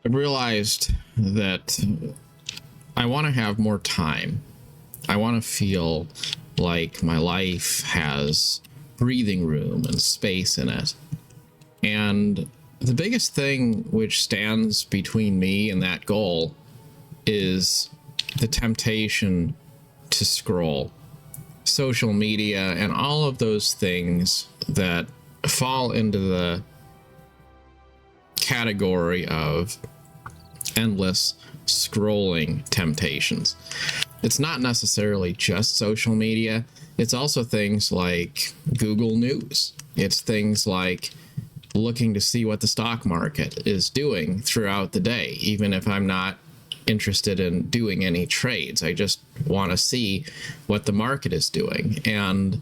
I realized that I want to have more time. I want to feel like my life has breathing room and space in it. And the biggest thing which stands between me and that goal is the temptation to scroll. Social media and all of those things that fall into the category of endless scrolling temptations. It's not necessarily just social media. It's also things like Google News. It's things like looking to see what the stock market is doing throughout the day, even if I'm not interested in doing any trades. I just want to see what the market is doing. And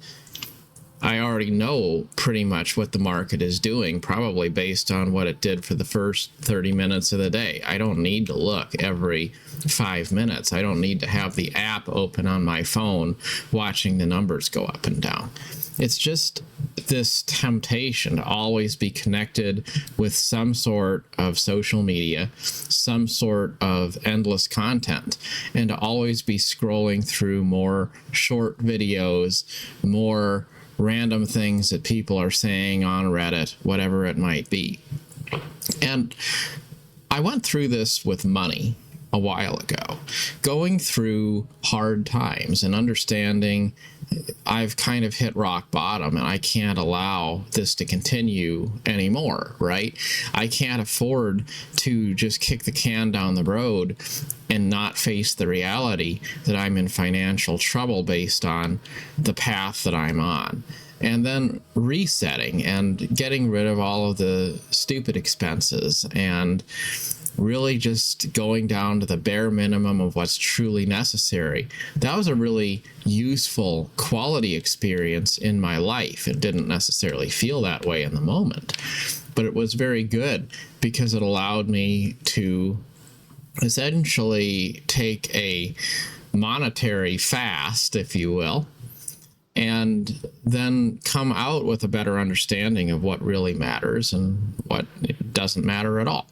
I already know pretty much what the market is doing, probably based on what it did for the first 30 minutes of the day. I don't need to look every 5 minutes. I don't need to have the app open on my phone watching the numbers go up and down. It's just this temptation to always be connected with some sort of social media, some sort of endless content, and to always be scrolling through more short videos, more random things that people are saying on Reddit, whatever it might be. And I went through this with money a while ago, going through hard times and understanding I've kind of hit rock bottom and I can't allow this to continue anymore, right? I can't afford to just kick the can down the road and not face the reality that I'm in financial trouble based on the path that I'm on. And then resetting and getting rid of all of the stupid expenses and really just going down to the bare minimum of what's truly necessary. That was a really useful quality experience in my life. It didn't necessarily feel that way in the moment, but it was very good because it allowed me to essentially take a monetary fast, if you will, and then come out with a better understanding of what really matters and what doesn't matter at all.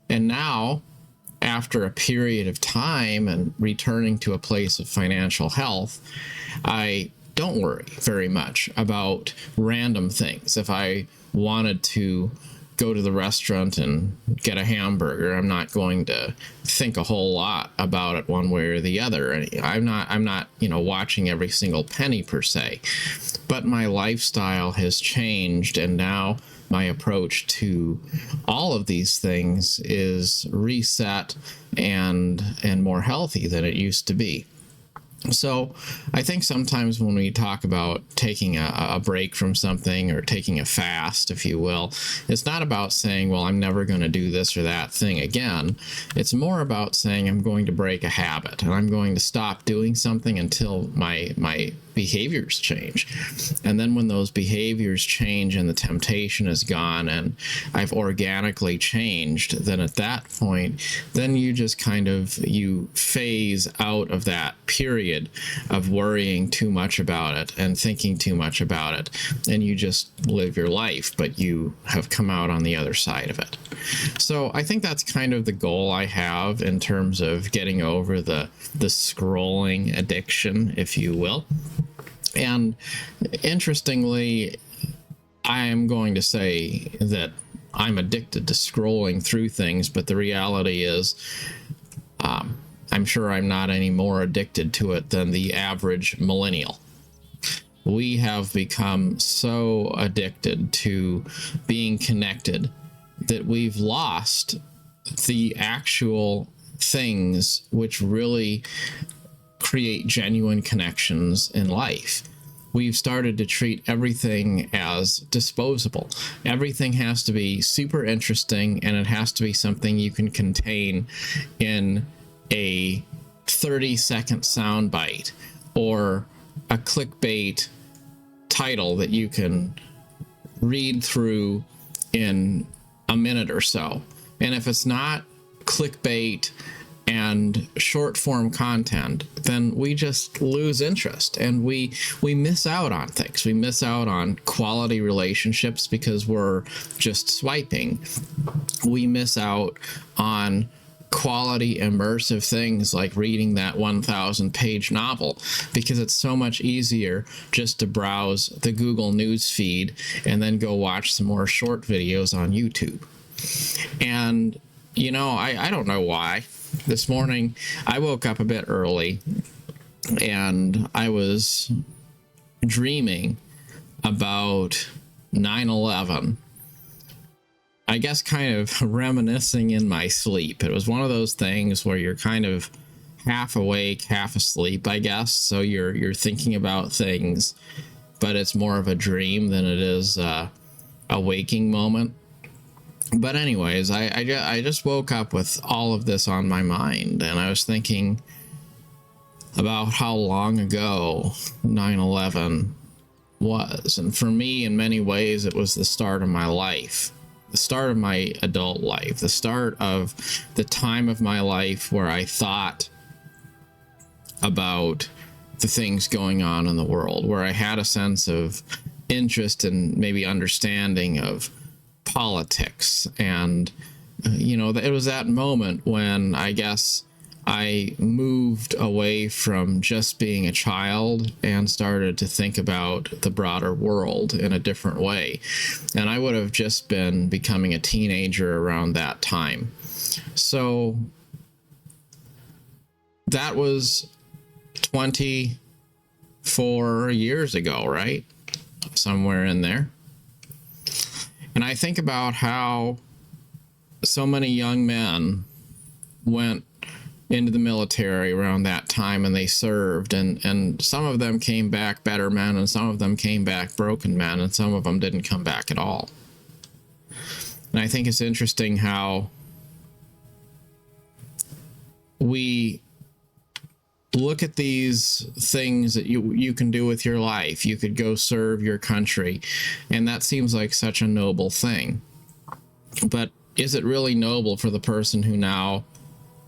And now, after a period of time and returning to a place of financial health, I don't worry very much about random things. If I wanted to go to the restaurant and get a hamburger, I'm not going to think a whole lot about it one way or the other. I'm not, watching every single penny per se, but my lifestyle has changed, and now my approach to all of these things is reset and more healthy than it used to be. So I think sometimes when we talk about taking a break from something or taking a fast, if you will, it's not about saying, well, I'm never going to do this or that thing again. It's more about saying I'm going to break a habit and I'm going to stop doing something until my behaviors change. And then when those behaviors change and the temptation is gone and I've organically changed, then at that point, then you just you phase out of that period of worrying too much about it and thinking too much about it, and you just live your life, but you have come out on the other side of it. So I think that's kind of the goal I have in terms of getting over the scrolling addiction, if you will. And interestingly, I am going to say that I'm addicted to scrolling through things, but the reality is I'm sure I'm not any more addicted to it than the average millennial. We have become so addicted to being connected that we've lost the actual things which really create genuine connections in life. We've started to treat everything as disposable. Everything has to be super interesting, and it has to be something you can contain in a 30-second soundbite or a clickbait title that you can read through in a minute or so. And if it's not clickbait and short form content, then we just lose interest, and we miss out on things. We miss out on quality relationships because we're just swiping. We miss out on quality immersive things like reading that 1,000-page novel, because it's so much easier just to browse the Google News feed and then go watch some more short videos on YouTube. And I don't know why. This morning, I woke up a bit early, and I was dreaming about 9/11. I guess kind of reminiscing in my sleep. It was one of those things where you're kind of half awake, half asleep, I guess. So you're thinking about things, but it's more of a dream than it is a waking moment. But anyways, I just woke up with all of this on my mind, and I was thinking about how long ago 9/11 was. And for me, in many ways, it was the start of my life, the start of my adult life, the start of the time of my life where I thought about the things going on in the world, where I had a sense of interest and maybe understanding of politics. And it was that moment when I guess I moved away from just being a child and started to think about the broader world in a different way. And I would have just been becoming a teenager around that time. So that was 24 years ago, right? Somewhere in there. And I think about how so many young men went into the military around that time, and they served, and some of them came back better men, and some of them came back broken men, and some of them didn't come back at all. And I think it's interesting how we look at these things that you can do with your life. You could go serve your country, and that seems like such a noble thing. But is it really noble for the person who now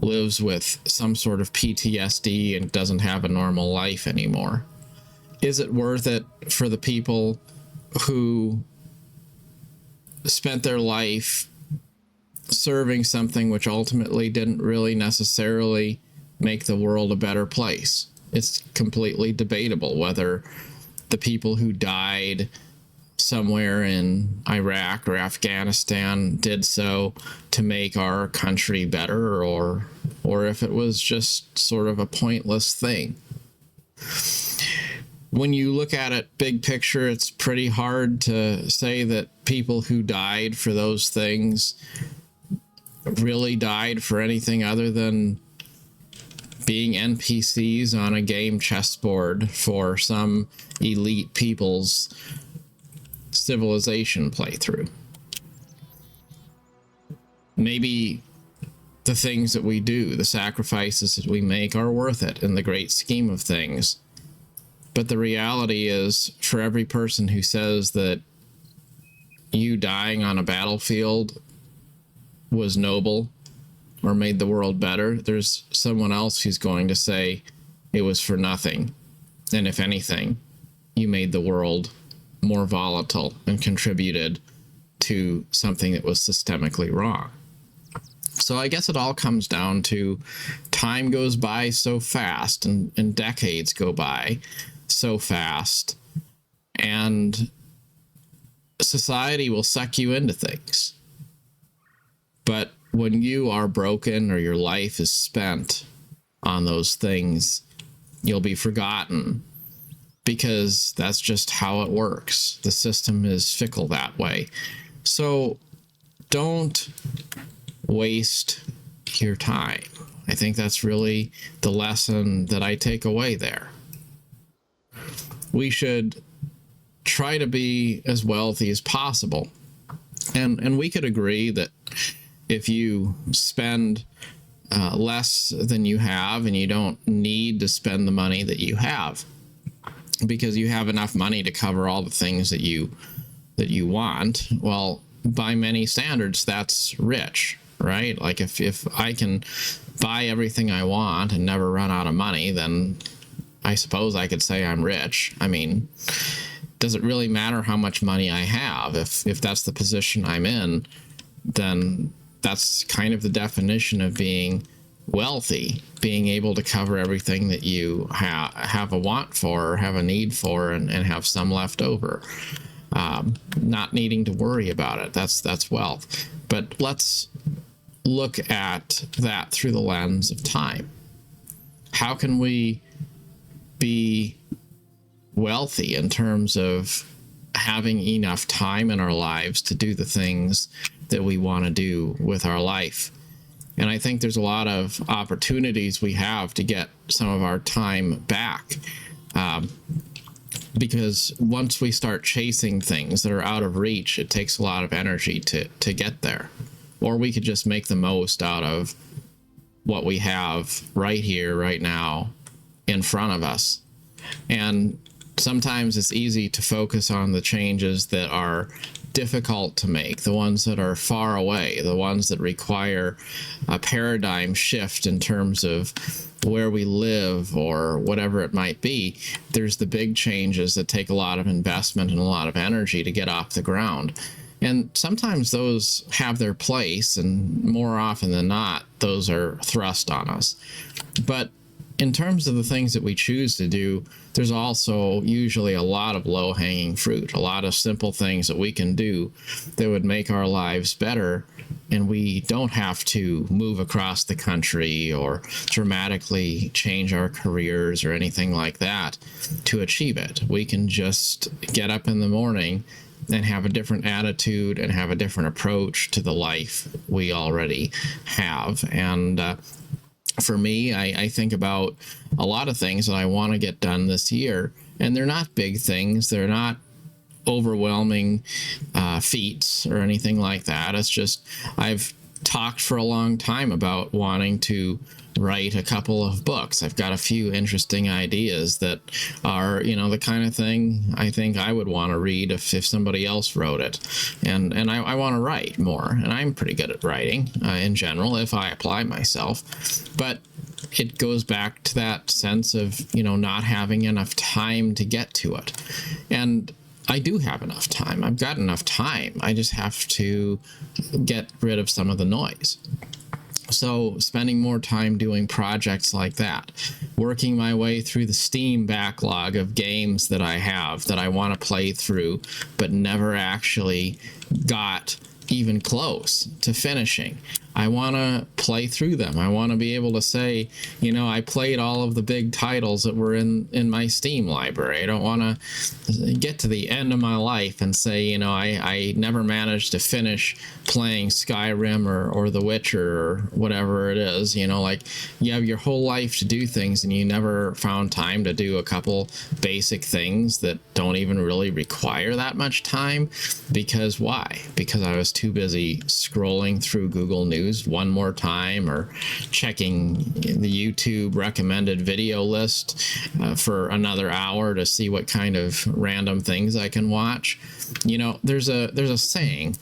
lives with some sort of PTSD and doesn't have a normal life anymore? Is it worth it for the people who spent their life serving something which ultimately didn't really necessarily make the world a better place? It's completely debatable whether the people who died somewhere in Iraq or Afghanistan did so to make our country better, or if it was just sort of a pointless thing. When you look at it big picture, it's pretty hard to say that people who died for those things really died for anything other than being NPCs on a game chessboard for some elite people's civilization playthrough. Maybe the things that we do, the sacrifices that we make, are worth it in the great scheme of things. But the reality is, for every person who says that you dying on a battlefield was noble or made the world better, there's someone else who's going to say it was for nothing. And if anything, you made the world more volatile and contributed to something that was systemically wrong. So I guess it all comes down to time goes by so fast, and decades go by so fast, and society will suck you into things. But when you are broken or your life is spent on those things, you'll be forgotten, because that's just how it works. The system is fickle that way. So don't waste your time. I think that's really the lesson that I take away there. We should try to be as wealthy as possible. And we could agree that if you spend less than you have, and you don't need to spend the money that you have, because you have enough money to cover all the things that you want, well, by many standards, that's rich. right? Like if I can buy everything I want and never run out of money, then I suppose I could say I'm rich. I mean, does it really matter how much money I have? If that's the position I'm in, then that's kind of the definition of being wealthy, being able to cover everything that you have a want for or have a need for, and have some left over. Not needing to worry about it. That's wealth. But let's look at that through the lens of time. How can we be wealthy in terms of having enough time in our lives to do the things that we want to do with our life? And I think there's a lot of opportunities we have to get some of our time back. Because once we start chasing things that are out of reach, it takes a lot of energy to get there. Or we could just make the most out of what we have right here, right now, in front of us. And sometimes it's easy to focus on the changes that are difficult to make, the ones that are far away, the ones that require a paradigm shift in terms of where we live or whatever it might be. There's the big changes that take a lot of investment and a lot of energy to get off the ground. And sometimes those have their place, and more often than not, those are thrust on us. But in terms of the things that we choose to do, there's also usually a lot of low-hanging fruit, a lot of simple things that we can do that would make our lives better, and we don't have to move across the country or dramatically change our careers or anything like that to achieve it. We can just get up in the morning and have a different attitude and have a different approach to the life we already have. And for me, I think about a lot of things that I want to get done this year, and they're not big things. They're not overwhelming feats or anything like that. It's just I've talked for a long time about wanting to write a couple of books. I've got a few interesting ideas that are, the kind of thing I think I would want to read if somebody else wrote it. And I want to write more. And I'm pretty good at writing in general if I apply myself. But it goes back to that sense of, not having enough time to get to it. And I do have enough time. I've got enough time. I just have to get rid of some of the noise. So spending more time doing projects like that, working my way through the Steam backlog of games that I have that I want to play through, but never actually got even close to finishing. I want to play through them. I want to be able to say, I played all of the big titles that were in my Steam library. I don't want to get to the end of my life and say, I never managed to finish playing Skyrim or The Witcher or whatever it is. Like you have your whole life to do things and you never found time to do a couple basic things that don't even really require that much time. Because why? Because I was too busy scrolling through Google News one more time or checking the YouTube recommended video list for another hour to see what kind of random things I can watch. There's a saying,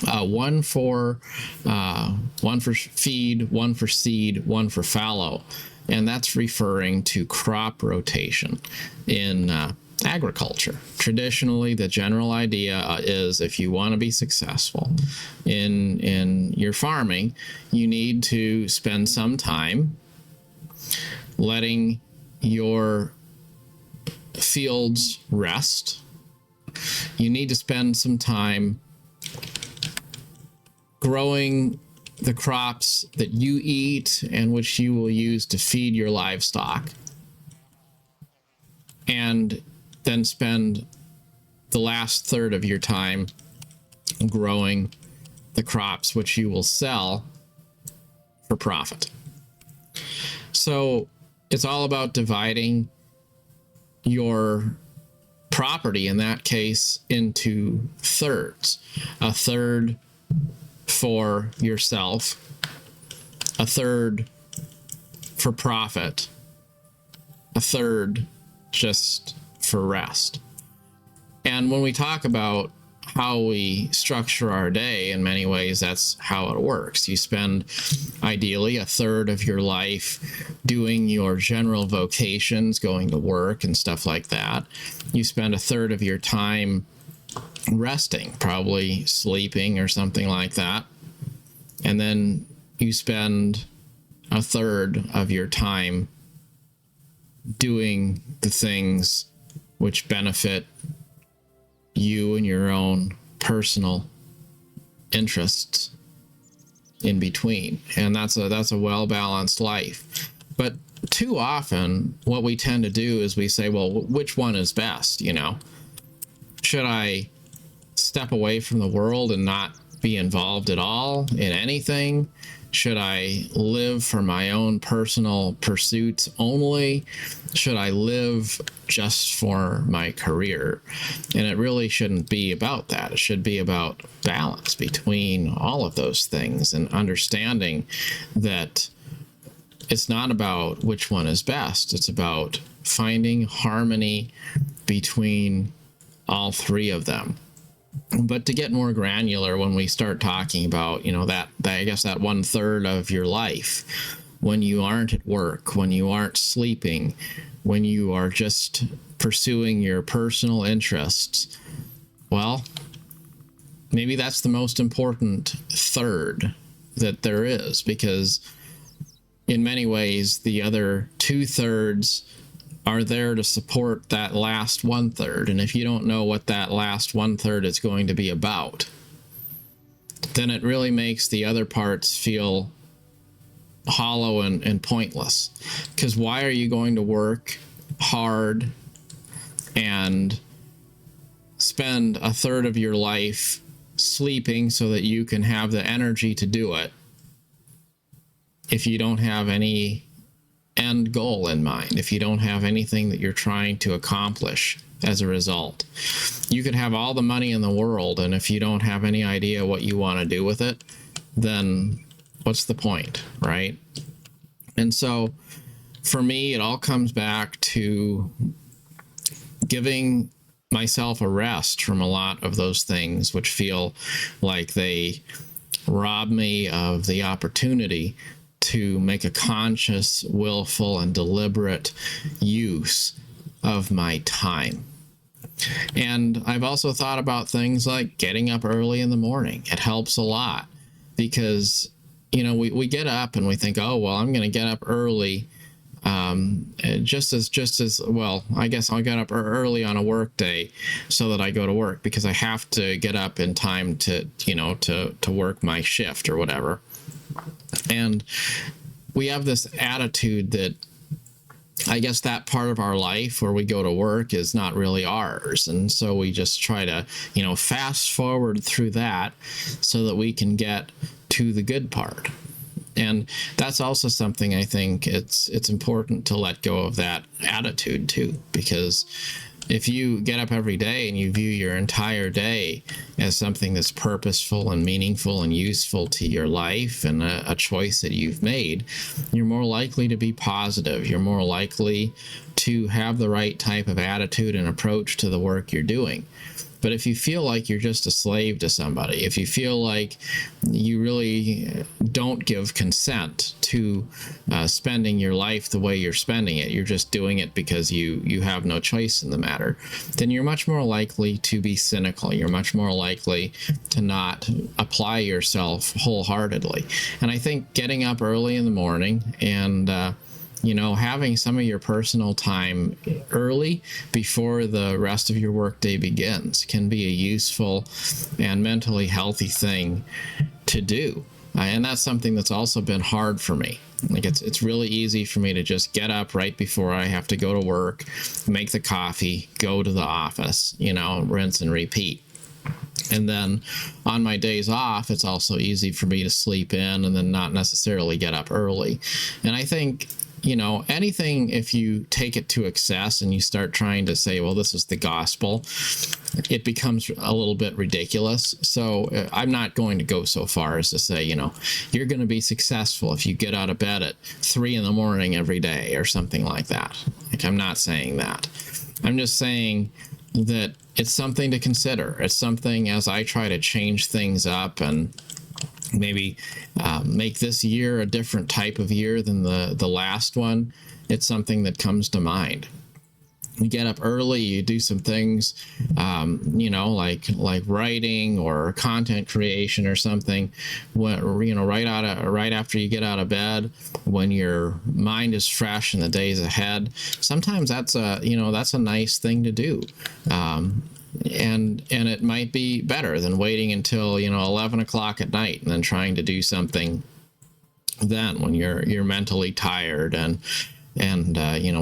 one for feed, one for seed, one for fallow, and that's referring to crop rotation in agriculture. Traditionally, the general idea is if you want to be successful in your farming, you need to spend some time letting your fields rest. You need to spend some time growing the crops that you eat and which you will use to feed your livestock. And then spend the last third of your time growing the crops which you will sell for profit. So it's all about dividing your property, in that case, into thirds. A third for yourself, a third for profit, a third just for rest. And when we talk about how we structure our day, in many ways, that's how it works. You spend ideally a third of your life doing your general vocations, going to work and stuff like that. You spend a third of your time resting, probably sleeping or something like that. And then you spend a third of your time doing the things which benefit you and your own personal interests in between. And that's a well-balanced life. But too often what we tend to do is we say, well, which one is best? Should I step away from the world and not be involved at all in anything? Should I live for my own personal pursuits only? Should I live just for my career? And it really shouldn't be about that. It should be about balance between all of those things, and understanding that it's not about which one is best. It's about finding harmony between all three of them. But to get more granular, when we start talking about, that I guess that 1/3 of your life, when you aren't at work, when you aren't sleeping, when you are just pursuing your personal interests, well, maybe that's the most important third that there is, because in many ways, the other 2/3 are there to support that last 1/3. And if you don't know what that last 1/3 is going to be about, then it really makes the other parts feel hollow and pointless. Because why are you going to work hard and spend a third of your life sleeping so that you can have the energy to do it if you don't have any end goal in mind, if you don't have anything that you're trying to accomplish as a result? You could have all the money in the world, and if you don't have any idea what you want to do with it, then what's the point, right? And so for me, it all comes back to giving myself a rest from a lot of those things which feel like they rob me of the opportunity to make a conscious, willful, and deliberate use of my time. And I've also thought about things like getting up early in the morning. It helps a lot, because we get up and we think, oh, well, I'm going to get up early, just as well, I guess I'll get up early on a work day so that I go to work, because I have to get up in time to work my shift or whatever. And we have this attitude that I guess that part of our life where we go to work is not really ours. And so we just try to, fast forward through that so that we can get to the good part. And that's also something I think it's important to let go of that attitude too, because if you get up every day and you view your entire day as something that's purposeful and meaningful and useful to your life, and a choice that you've made, you're more likely to be positive. You're more likely to have the right type of attitude and approach to the work you're doing. But if you feel like you're just a slave to somebody, if you feel like you really don't give consent to spending your life the way you're spending it, you're just doing it because you have no choice in the matter, then you're much more likely to be cynical. You're much more likely to not apply yourself wholeheartedly. And I think getting up early in the morning and having some of your personal time early before the rest of your workday begins can be a useful and mentally healthy thing to do. And that's something that's also been hard for me. Like it's really easy for me to just get up right before I have to go to work, make the coffee, go to the office, rinse and repeat. And then on my days off, it's also easy for me to sleep in and then not necessarily get up early. And I think anything, if you take it to excess and you start trying to say, well, this is the gospel, it becomes a little bit ridiculous. So I'm not going to go so far as to say, you're going to be successful if you get out of bed at 3 a.m. every day or something like that. Like, I'm not saying that. I'm just saying that it's something to consider. It's something, as I try to change things up and maybe make this year a different type of year than the last one, it's something that comes to mind. You get up early, you do some things, like writing or content creation or something. Right after you get out of bed, when your mind is fresh and the day's ahead. Sometimes that's a nice thing to do, and it might be better than waiting until 11 o'clock at night and then trying to do something then when you're mentally tired and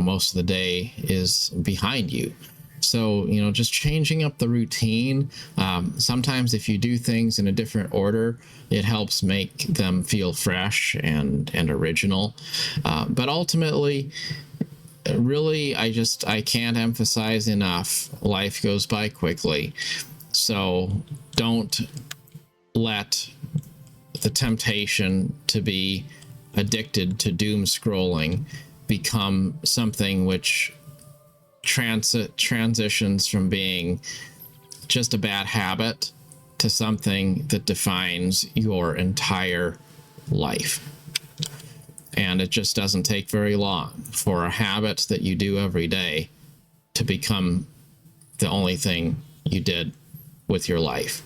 most of the day is behind you. So just changing up the routine. Sometimes if you do things in a different order, it helps make them feel fresh and original. But ultimately, really, I can't emphasize enough, life goes by quickly. So don't let the temptation to be addicted to doom scrolling become something which transitions from being just a bad habit to something that defines your entire life. And it just doesn't take very long for a habit that you do every day to become the only thing you did with your life.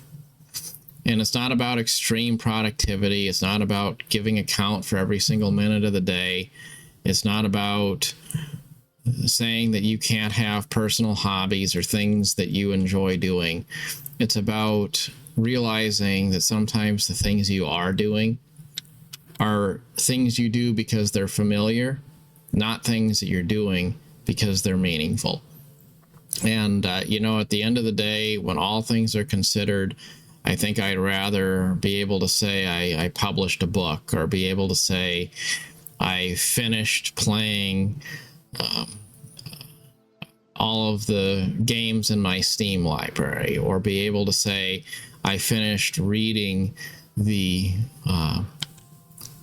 And it's not about extreme productivity. It's not about giving account for every single minute of the day. It's not about saying that you can't have personal hobbies or things that you enjoy doing. It's about realizing that sometimes the things you are doing are things you do because they're familiar, not things that you're doing because they're meaningful. And, at the end of the day, when all things are considered, I think I'd rather be able to say I published a book, or be able to say I finished playing all of the games in my Steam library, or be able to say I finished reading the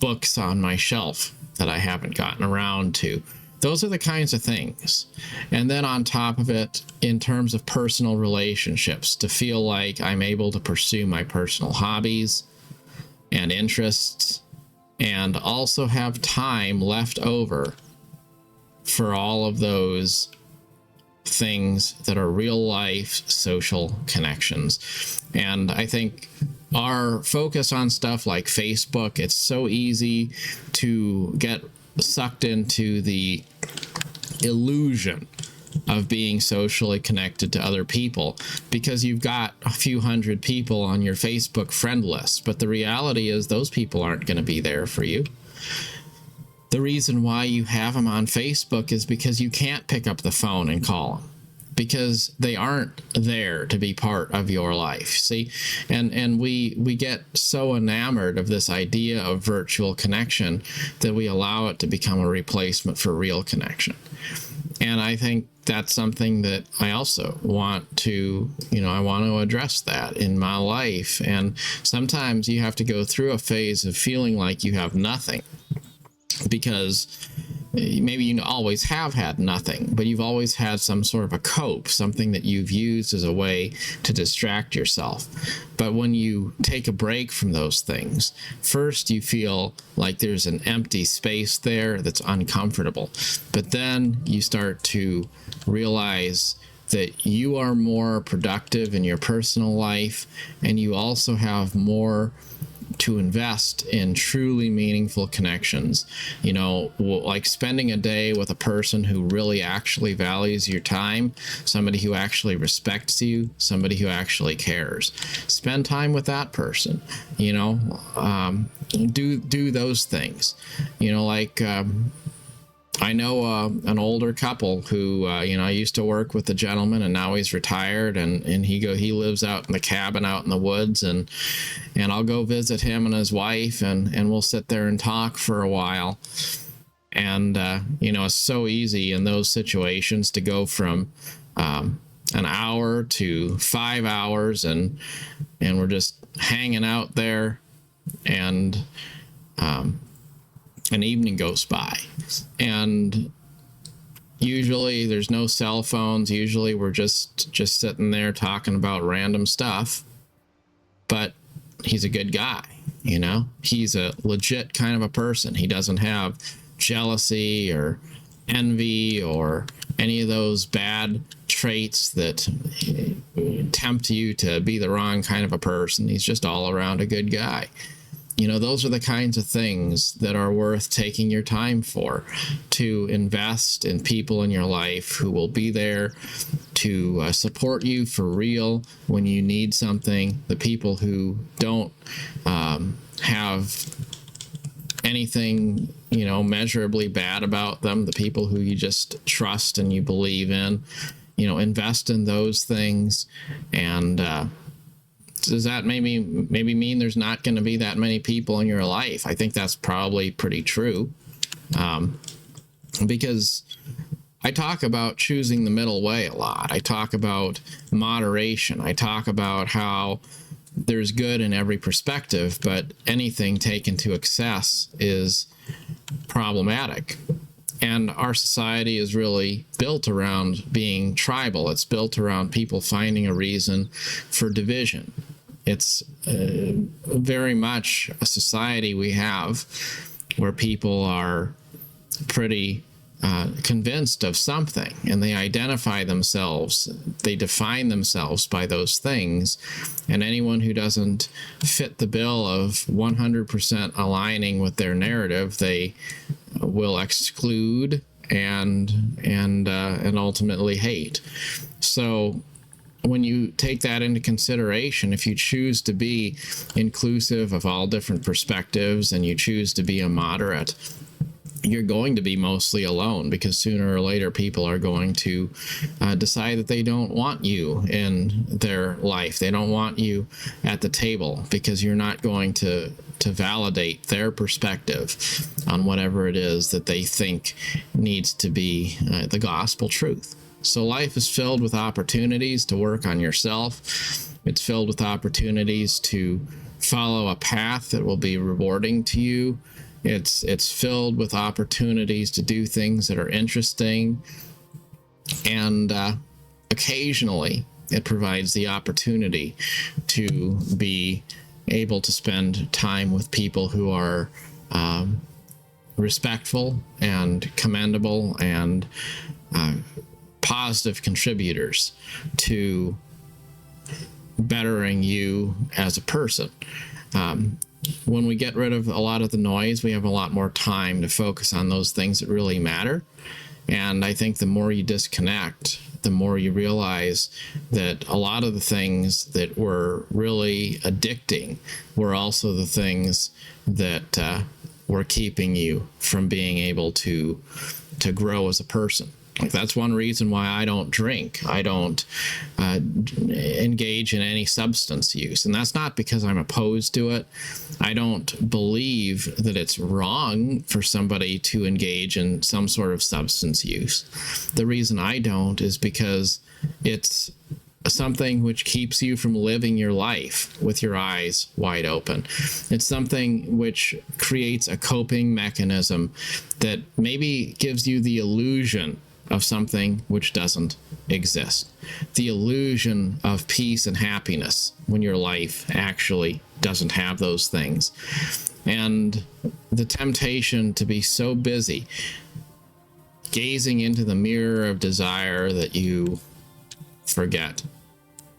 books on my shelf that I haven't gotten around to. Those are the kinds of things. And then on top of it, in terms of personal relationships, to feel like I'm able to pursue my personal hobbies and interests, and also have time left over for all of those things that are real life social connections. And I think our focus on stuff like Facebook, it's so easy to get sucked into the illusion of being socially connected to other people because you've got a few hundred people on your Facebook friend list. But the reality is those people aren't going to be there for you. The reason why you have them on Facebook is because you can't pick up the phone and call them, because they aren't there to be part of your life. See, and we get so enamored of this idea of virtual connection that we allow it to become a replacement for real connection. And I think that's something that I also want to, I want to address that in my life. And sometimes you have to go through a phase of feeling like you have nothing, because maybe you always have had nothing, but you've always had some sort of a cope, something that you've used as a way to distract yourself. But when you take a break from those things, first you feel like there's an empty space there that's uncomfortable. But then you start to realize that you are more productive in your personal life, and you also have more to invest in truly meaningful connections, like spending a day with a person who really actually values your time, somebody who actually respects you, somebody who actually cares. Spend time with that person, do those things, I know an older couple who, I used to work with the gentleman, and now he's retired, and he lives out in the cabin out in the woods, and I'll go visit him and his wife, and we'll sit there and talk for a while. And, it's so easy in those situations to go from an hour to 5 hours, and we're just hanging out there, and an evening goes by, and Usually there's no cell phones. Usually we're just sitting there talking about random stuff. But he's a good guy, you know? He's a legit kind of a person. He doesn't have jealousy or envy or any of those bad traits that tempt you to be the wrong kind of a person. He's just all around a good guy. You know, those are the kinds of things that are worth taking your time for, to invest in people in your life who will be there to support you for real when you need something, the people who don't have anything, you know, measurably bad about them, the people who you just trust and you believe in. You know, invest in those things. And does that maybe mean there's not going to be that many people in your life? I think that's probably pretty true, because I talk about choosing the middle way a lot. I talk about moderation. I talk about how there's good in every perspective, but anything taken to excess is problematic. And our society is really built around being tribal. It's built around people finding a reason for division. It's very much a society we have where people are pretty convinced of something, and they identify themselves, they define themselves by those things, and anyone who doesn't fit the bill of 100% aligning with their narrative, they will exclude and ultimately hate. So when you take that into consideration, if you choose to be inclusive of all different perspectives and you choose to be a moderate, you're going to be mostly alone, because sooner or later people are going to decide that they don't want you in their life. They don't want you at the table because you're not going to validate their perspective on whatever it is that they think needs to be the gospel truth. So life is filled with opportunities to work on yourself. It's filled with opportunities to follow a path that will be rewarding to you. It's filled with opportunities to do things that are interesting, and occasionally it provides the opportunity to be able to spend time with people who are respectful and commendable and positive contributors to bettering you as a person. When we get rid of a lot of the noise, we have a lot more time to focus on those things that really matter. And I think the more you disconnect, the more you realize that a lot of the things that were really addicting were also the things that were keeping you from being able to grow as a person. Like, that's one reason why I don't drink. I don't engage in any substance use. And that's not because I'm opposed to it. I don't believe that it's wrong for somebody to engage in some sort of substance use. The reason I don't is because it's something which keeps you from living your life with your eyes wide open. It's something which creates a coping mechanism that maybe gives you the illusion of something which doesn't exist. The illusion of peace and happiness when your life actually doesn't have those things. And the temptation to be so busy gazing into the mirror of desire that you forget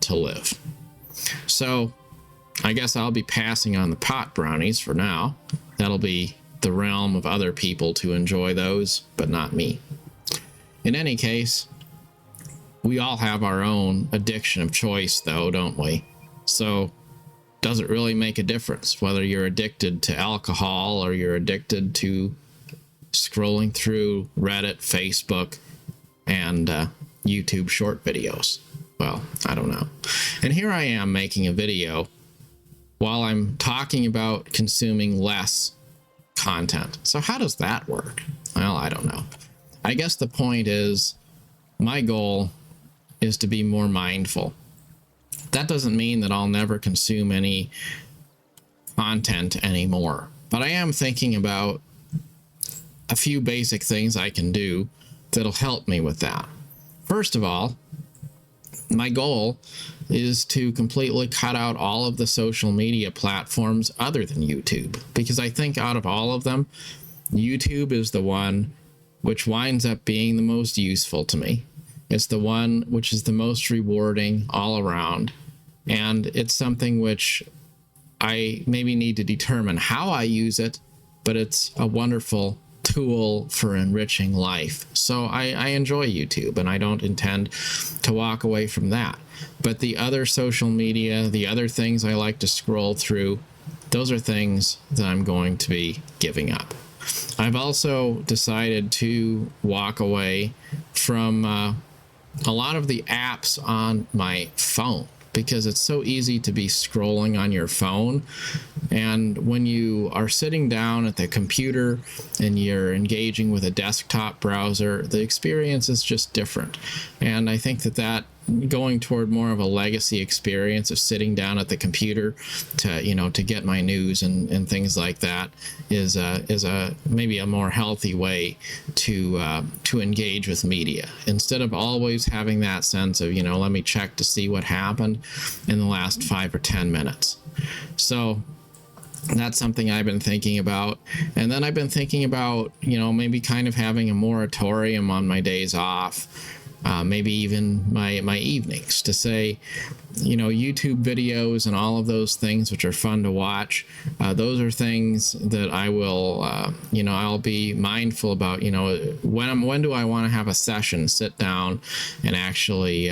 to live. So I guess I'll be passing on the pot brownies for now. That'll be the realm of other people to enjoy those, but not me. In any case, we all have our own addiction of choice, though, don't we? So does it really make a difference whether you're addicted to alcohol or you're addicted to scrolling through Reddit, Facebook, and YouTube short videos? Well, I don't know. And here I am making a video while I'm talking about consuming less content. So how does that work? Well, I don't know. I guess the point is, my goal is to be more mindful. That doesn't mean that I'll never consume any content anymore, but I am thinking about a few basic things I can do that'll help me with that. First of all, my goal is to completely cut out all of the social media platforms other than YouTube, because I think out of all of them, YouTube is the one which winds up being the most useful to me. It's the one which is the most rewarding all around. And it's something which I maybe need to determine how I use it, but it's a wonderful tool for enriching life. So I enjoy YouTube, and I don't intend to walk away from that. But the other social media, the other things I like to scroll through, those are things that I'm going to be giving up. I've also decided to walk away from a lot of the apps on my phone, because it's so easy to be scrolling on your phone. And when you are sitting down at the computer and you're engaging with a desktop browser, the experience is just different. And I think that going toward more of a legacy experience of sitting down at the computer to get my news and things like that is maybe a more healthy way to engage with media, instead of always having that sense of, let me check to see what happened in the last 5 or 10 minutes. So that's something I've been thinking about. And then I've been thinking about, maybe kind of having a moratorium on my days off. Maybe even my evenings, to say, YouTube videos and all of those things which are fun to watch. Those are things that I will, I'll be mindful about. When do I want to have a session, sit down, and actually,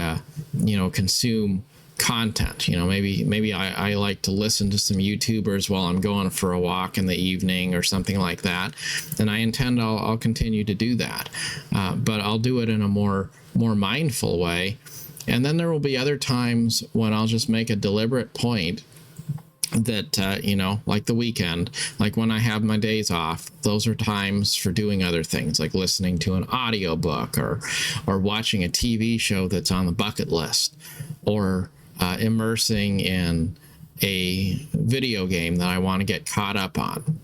consume content. Maybe I like to listen to some YouTubers while I'm going for a walk in the evening or something like that, and I intend I'll continue to do that, but I'll do it in a more mindful way. And then there will be other times when I'll just make a deliberate point that like the weekend, like when I have my days off, those are times for doing other things, like listening to an audiobook or watching a TV show that's on the bucket list, or immersing in a video game that I want to get caught up on,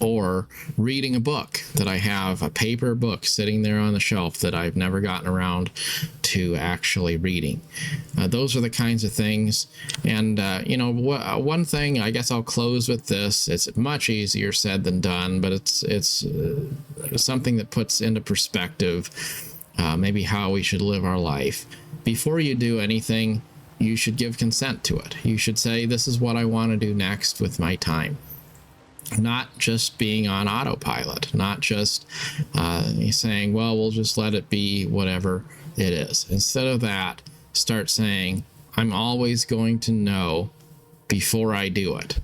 or reading a book that I have, a paper book sitting there on the shelf that I've never gotten around to actually reading. Those are the kinds of things. And, one thing, I guess I'll close with this. It's much easier said than done, but it's something that puts into perspective maybe how we should live our life. Before you do anything, you should give consent to it. You should say, this is what I want to do next with my time. Not just being on autopilot, not just saying, well, we'll just let it be whatever it is. Instead of that, start saying, I'm always going to know before I do it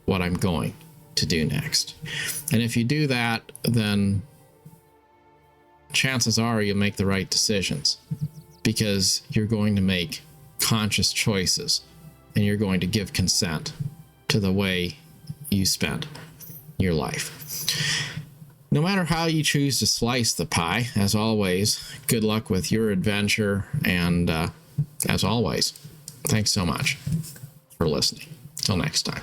what I'm going to do next. And if you do that, then chances are you'll make the right decisions, because you're going to make conscious choices, and you're going to give consent to the way you spend your life. No matter how you choose to slice the pie, as always, good luck with your adventure. And as always, thanks so much for listening. Till next time.